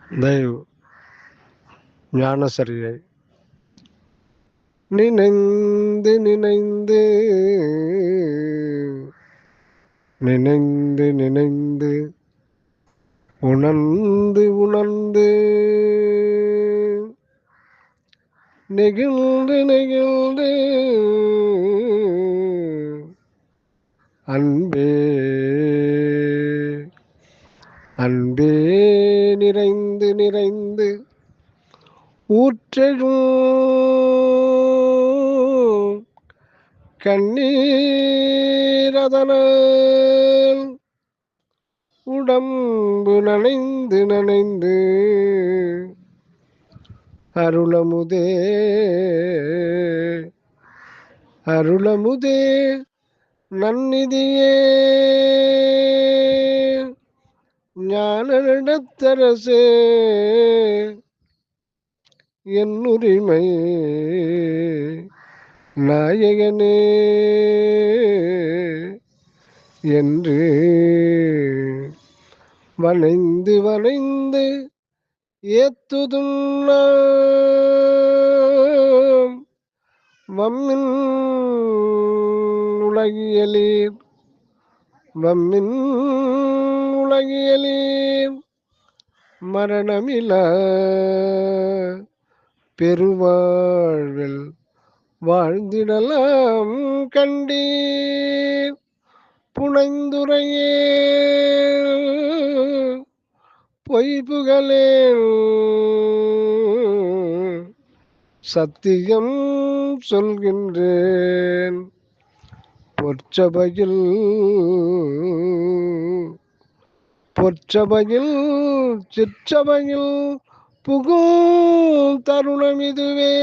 தயவு ஞானசரியை நினைந்து நினைந்து நினைந்து நினைந்து உணர்ந்து உணர்ந்து நெகிழ்ந்து நெகிழ்ந்து அன்பே அன்பே நிறைந்து நிறைந்து ஊற்றெழும் கண்ணீரதனால் உடம்பு நனைந்து நனைந்து அருளமுதே அருளமுதே நன்னிதியே ஞான நடத்தரசே என் உரிமை நாயகனே என்று வளைந்து வளைந்து ஏத்துதும் நாம் வம்மின் உலகியலீர் வம்மின் உலகியலீர் மரணமில பெருவாழ்வில் வாழ்ந்திடலாம் கண்டீர் புனைந்துரையே பொய்புகளே சத்தியம் சொல்கின்றேன் பொற்சபையில் பொற்சபையில் சிற்றபையில் புகும் தருணம் இதுவே.